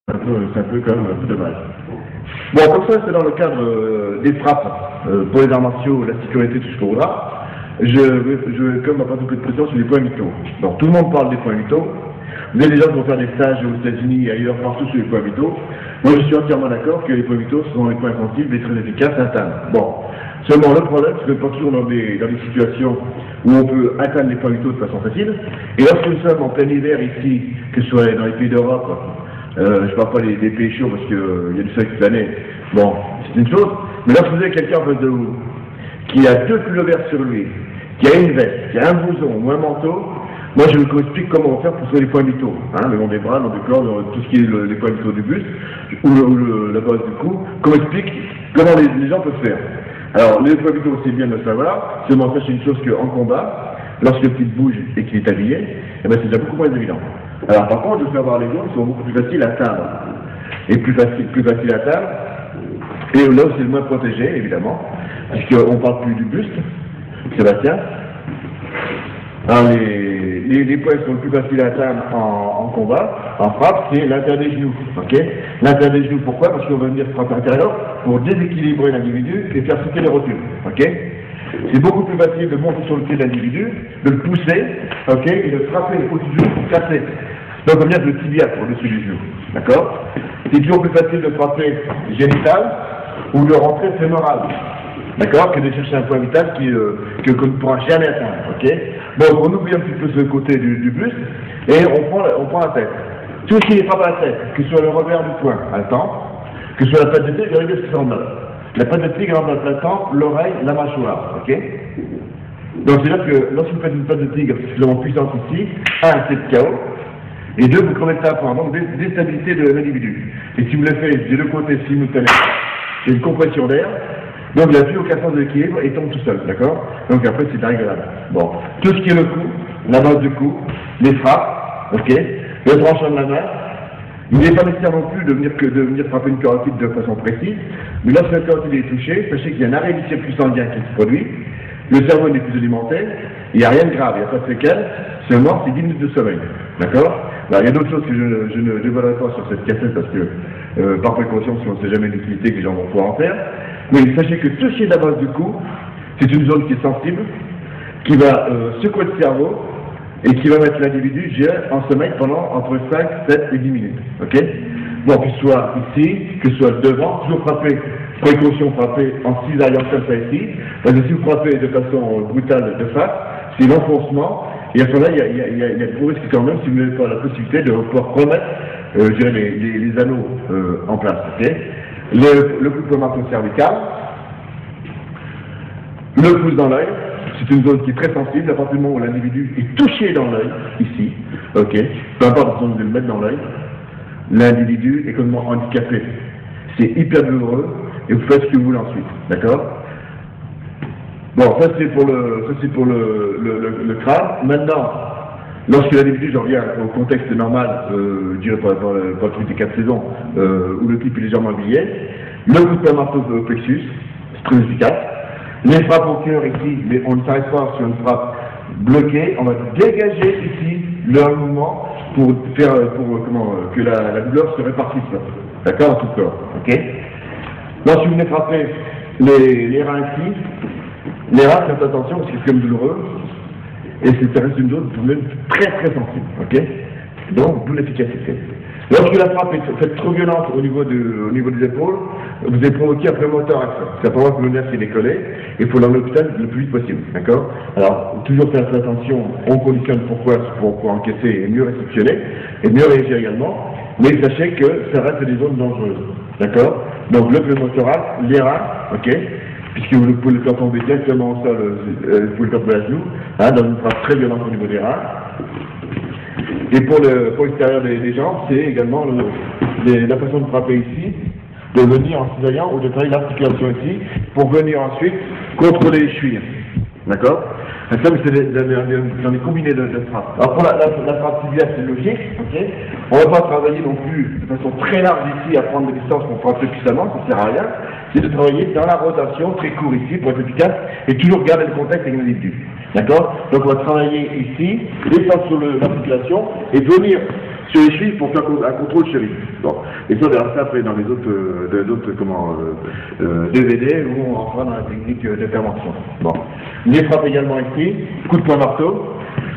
C'est un peu quand même un peu dommage. Bon, comme ça, c'est dans le cadre des frappes pour les arts martiaux, la sécurité, tout ce qu'on voudra. Je vais comme apporter un peu de pression sur les points vitaux. Donc, tout le monde parle des points vitaux. Vous avez des gens qui vont faire des stages aux États-Unis et ailleurs, partout sur les points vitaux. Moi, je suis entièrement d'accord que les points vitaux sont les points sensibles et très efficaces à atteindre. Bon, seulement le problème, c'est que pas toujours dans des situations où on peut atteindre les points vitaux de façon facile. Et lorsque nous sommes en plein hiver ici, que ce soit dans les pays d'Europe, je ne parle pas des pays chauds parce qu'il y a du soleil toute l'année, bon, c'est une chose, mais lorsque vous avez quelqu'un en face de vous qui a 2 pullovers sur lui, qui a une veste, qui a un blouson ou un manteau, moi je vous explique comment faire pour trouver les points vitaux, hein, le long des bras, le long du corps, tout ce qui est les points vitaux du buste, ou la base du cou, qu'on explique comment les gens peuvent faire. Alors, les points vitaux, c'est bien de le savoir, seulement sachez une chose qu'en combat, lorsque le petit bouge et qu'il est habillé, eh ben, c'est déjà beaucoup moins évident. Alors, par contre, je fais avoir les gens qui sont beaucoup plus faciles à atteindre. Et plus faciles à atteindre. Et là où c'est le moins protégé, évidemment, puisqu'on ne parle plus du buste, Sébastien. Alors, les points qui sont le plus faciles à atteindre en combat, en frappe, c'est l'intérieur des genoux. Okay, l'intérieur des genoux, pourquoi? Parce qu'on va venir frapper intérieur pour déséquilibrer l'individu et faire sauter les rotules. Okay, c'est beaucoup plus facile de monter sur le pied de l'individu, de le pousser, okay, et de frapper au-dessus du genou pour casser. Donc on va dire le tibia au-dessus du genou. D'accord? C'est toujours plus facile de frapper génital ou de rentrer fémoral. D'accord? Que de chercher un point vital qu'on ne pourra jamais atteindre. Ok? Bon, on oublie un petit peu ce côté du buste et on prend la tête. Tout ce qui n'est pas à la tête, que ce soit le revers du poing à temps, que ce soit la patte de tigre, regardez ce qui s'en note. La patte de tigre remplace la tempe, l'oreille, la mâchoire. Ok? Donc c'est là que lorsque vous faites une patte de tigre suffisamment puissante ici, 1, c'est le chaos, et 2, vous prenez ça pour donc déstabilité de l'individu. Et si vous le faites des deux côtés simultanément, c'est une compression d'air. Donc il n'y a plus aucun sens de l'équilibre et il tombe tout seul, d'accord? Donc après c'est agréable. Bon, tout ce qui est le cou, la base du cou, les frappes, ok, le tranchant de la main. Il n'est pas nécessaire non plus de venir frapper une carotide de façon précise, mais lorsque la carotide est touchée, sachez qu'il y a un arrêt du circuit sanguin qui se produit, le cerveau n'est plus alimenté, il n'y a rien de grave, il n'y a pas de séquelles, seulement c'est 10 minutes de sommeil, d'accord? Il y a d'autres choses que je ne dévoilerai pas sur cette cassette parce que, par précaution, si on ne sait jamais l'utilité que les gens vont pouvoir en faire. Mais sachez que tout ce qui est de la base du cou, c'est une zone qui est sensible, qui va secouer le cerveau et qui va mettre l'individu en sommeil pendant entre 5, 7 et 10 minutes. Ok? Bon, que ce soit ici, que ce soit devant, toujours frapper, précaution, frapper en cisaillant comme ça ici, parce que si vous frappez de façon brutale de face, c'est l'enfoncement. Et à ce moment-là, il y a de gros risques quand même si vous n'avez pas la possibilité de pouvoir remettre les anneaux en place. Okay? Le coup de poing marteau cervical, le pouce dans l'œil, c'est une zone qui est très sensible à partir du moment où l'individu est touché dans l'œil, ici, ok, peu importe de le mettre dans l'œil, l'individu est complètement handicapé. C'est hyper douloureux et vous faites ce que vous voulez ensuite, d'accord? Bon, ça c'est pour le crâne. Maintenant, lorsque l'individu, j'en reviens au contexte normal, je dirais pas le truc des 4 saisons, où le type est légèrement habillé, le coup de poing marteau au plexus, c'est très efficace. Les frappes au cœur ici, mais on ne s'arrête pas sur une frappe bloquée, on va dégager ici leur mouvement pour faire que la douleur se répartisse, d'accord, dans tout le corps, ok? Lorsque vous venez frapper les reins ici, les reins, faites attention parce que c'est quand même douloureux, et ça reste une zone tout de même très très sensible, ok? Donc, d'où l'efficacité. Lorsque la frappe est faite trop violente au niveau des épaules, vous avez provoqué un prémoteur. Ça peut voir que le nerf s'est décollé, et il faut l'emmener à l'hôpital le plus vite possible, d'accord? Alors, toujours faire attention, on conditionne pour encaisser et mieux réceptionner, et mieux réagir également, mais sachez que ça reste des zones dangereuses, d'accord? Donc, le pneumothorax, les reins, ok? Puisque vous pouvez le faire tomber directement au sol, vous pouvez le faire tomber à genoux, hein, dans une frappe très violente au niveau des reins. Et pour l'extérieur des jambes, c'est également la façon de frapper ici, de venir en cisaillant ou de travailler l'articulation ici, pour venir ensuite contrôler les chevilles. D'accord? Ça, c'est dans les combinés de frappes. Alors pour la frappe tibiale, c'est logique, ok? On ne va pas travailler non plus de façon très large ici à prendre des distances pour frapper puissamment, ça ne sert à rien. C'est de travailler dans la rotation, très court ici, pour être efficace, et toujours garder le contact avec l'individu. D'accord? Donc on va travailler ici, descendre sur l'articulation, et venir sur les chevilles pour faire un contrôle cheville. Bon. Et ça, on verra ça après dans les autres, DVD où on rentrera dans la technique d'intervention. Bon. Les frappes également ici, coup de poing marteau.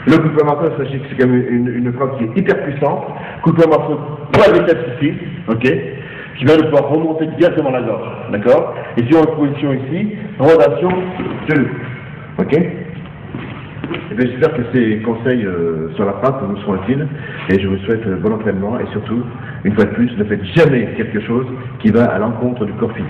Le coup de poing marteau, sachez que c'est quand même une frappe qui est hyper puissante. Coup de poing marteau, poids des têtes ici, ok, qui va pouvoir remonter directement la gorge, d'accord. Et si on est en position ici, rotation genou, ok. Et bien, j'espère que ces conseils sur la frappe vous seront utiles et je vous souhaite bon entraînement et surtout, une fois de plus, ne faites jamais quelque chose qui va à l'encontre du corps physique.